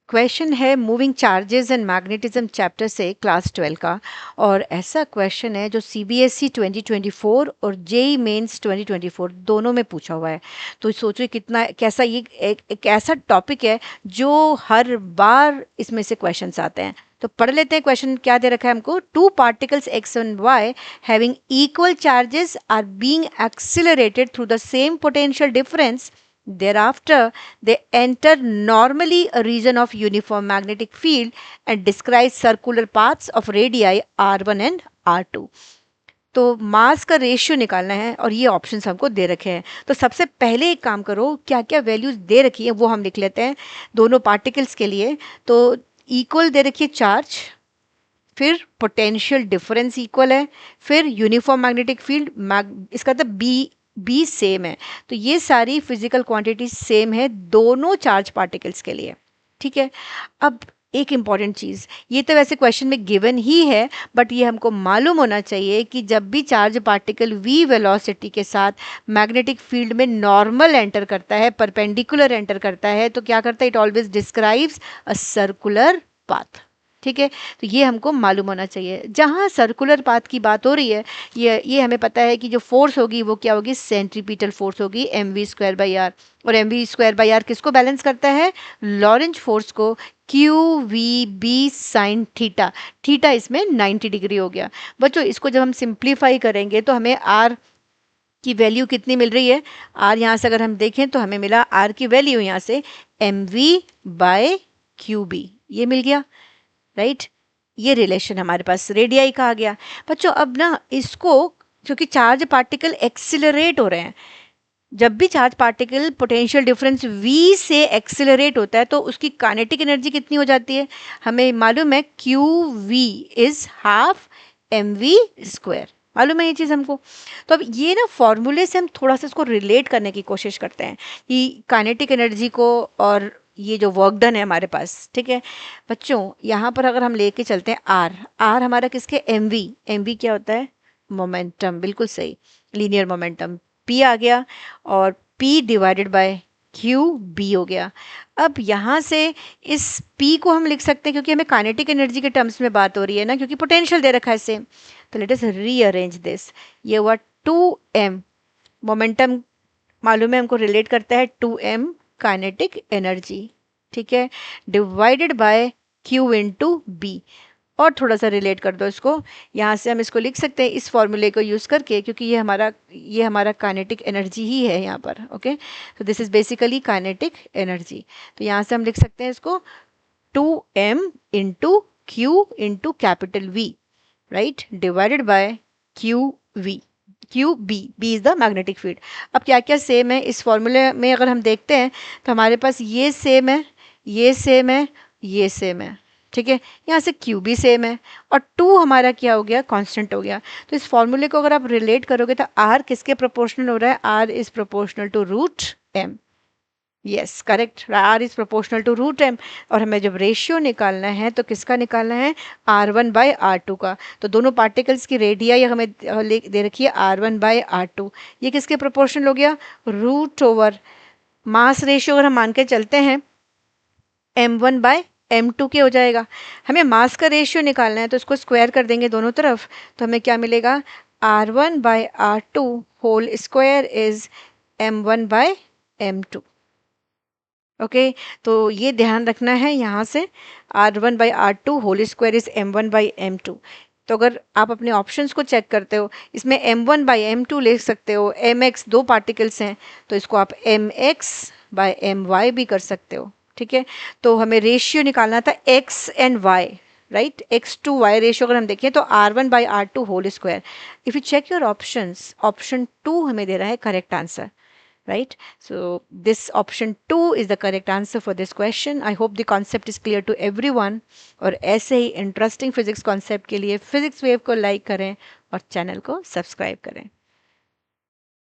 Question है moving charges and magnetism chapter से class 12 का। और ऐसा क्वेश्चन है जो सीबीएसई 2024 और जेई मेंस 2024 दोनों में पूछा हुआ है। तो सोचो कितना कैसा ये एक ऐसा टॉपिक है जो हर बार इसमें से क्वेश्चंस आते हैं। तो पढ़ लेते हैं क्वेश्चन क्या दे रखा है हमको। Two particles X and Y having equal charges are being accelerated through the same potential difference. Thereafter, they enter normally a region of uniform magnetic field and describe circular paths of radii r1 and r2. तो मास का ratio निकालना है और ये options हमको दे रखे हैं। तो सबसे पहले एक काम करो, क्या क्या वैल्यूज दे रखी है वो हम लिख लेते हैं दोनों पार्टिकल्स के लिए। तो इक्वल दे रखी है चार्ज, फिर पोटेंशियल डिफरेंस इक्वल है, फिर यूनिफॉर्म मैग्नेटिक फील्ड, इसका मतलब बी सेम है। तो ये सारी फिजिकल क्वांटिटी सेम है दोनों चार्ज पार्टिकल्स के लिए। ठीक है, अब एक इंपॉर्टेंट चीज़, ये तो वैसे क्वेश्चन में गिवन ही है, बट ये हमको मालूम होना चाहिए कि जब भी चार्ज पार्टिकल v वेलोसिटी के साथ मैग्नेटिक फील्ड में नॉर्मल एंटर करता है, परपेंडिकुलर एंटर करता है, तो क्या करता है, it always describes a circular path. ठीक है, तो ये हमको मालूम होना चाहिए। जहाँ सर्कुलर पाथ की बात हो रही है, ये हमें पता है कि जो फोर्स होगी वो क्या होगी, सेंट्रीपिटल फोर्स होगी mv²/r। और mv²/r किसको बैलेंस करता है, लॉरेंज फोर्स को, QVB साइन थीटा। थीटा इसमें 90 डिग्री हो गया। बच्चों इसको जब हम सिंप्लीफाई करेंगे तो हमें r की वैल्यू कितनी मिल रही है, r यहाँ से अगर हम देखें तो हमें मिला r की वैल्यू यहाँ से mv/qb, ये मिल गया, राइट। ये रिलेशन हमारे पास रेडियाई का आ गया। बच्चों अब ना इसको, क्योंकि चार्ज पार्टिकल एक्सिलरेट हो रहे हैं, जब भी charge particle potential difference v से एक्सिलरेट होता है तो उसकी काइनेटिक एनर्जी कितनी हो जाती है, हमें मालूम है QV इज हाफ mv², मालूम है ये चीज़ हमको। तो अब ये ना फॉर्मूले से हम थोड़ा सा इसको रिलेट करने की कोशिश करते हैं कि काइनेटिक एनर्जी को और ये जो वर्क डन है हमारे पास। ठीक है बच्चों, यहाँ पर अगर हम लेके चलते हैं आर हमारा किसके, mv क्या होता है, मोमेंटम, बिल्कुल सही, लीनियर मोमेंटम, p आ गया, और p divided by q B हो गया। अब यहाँ से इस p को हम लिख सकते हैं, क्योंकि हमें काइनेटिक एनर्जी के टर्म्स में बात हो रही है ना, क्योंकि पोटेंशियल दे रखा है सेम। तो लेट अस रीअरेंज दिस, ये हुआ 2m, मोमेंटम मालूम है हमको रिलेट करता है 2m काइनेटिक एनर्जी, ठीक है, divided by q into B. और थोड़ा सा रिलेट कर दो इसको, यहाँ से हम इसको लिख सकते हैं इस फॉर्मूले को यूज़ करके, क्योंकि ये हमारा काइनेटिक एनर्जी ही है यहाँ पर। ओके, तो this is basically kinetic energy. तो यहाँ से हम लिख सकते हैं इसको 2m into q into capital V, right, divided by B is the magnetic field. अब क्या क्या सेम है इस फॉर्मूले में, अगर हम देखते हैं तो हमारे पास ये सेम है, ये सेम है, ये सेम है। ठीक है, यहाँ से क्यू भी सेम है, और 2 हमारा क्या हो गया, कांस्टेंट हो गया। तो इस फॉर्मूले को अगर आप रिलेट करोगे तो r किसके प्रोपोर्शनल हो रहा है, r is proportional to √m। Yes correct, r is proportional to √m। और हमें जब रेशियो निकालना है तो किसका निकालना है, r1/r2 का। तो दोनों पार्टिकल्स की रेडियाई हमें दे रखी है r1/r2, ये किसके प्रोपोर्शनल हो गया, √, मास रेशियो अगर हम मान के चलते हैं m1/m2 के हो जाएगा। हमें मास का रेशियो निकालना है तो इसको स्क्वायर कर देंगे दोनों तरफ, तो हमें क्या मिलेगा, r1/r2 whole square is m1/m2। Okay, तो ये ध्यान रखना है, यहाँ से r1/r2 whole square is m1/m2। तो अगर आप अपने ऑप्शंस को चेक करते हो, इसमें m1/m2 ले सकते हो, mx दो पार्टिकल्स हैं तो इसको आप mx/my भी कर सकते हो। ठीक है, तो हमें रेशियो निकालना था x and y, right, x to y ratio अगर हम देखें तो r1/r2 whole square. If you check your options, option 2 हमें दे रहा है correct answer, right? So this option 2 is the correct answer for this question. I hope the concept is clear to everyone. और ऐसे ही इंटरेस्टिंग फिजिक्स कॉन्सेप्ट के लिए physics wave को like करें और चैनल को सब्सक्राइब करें।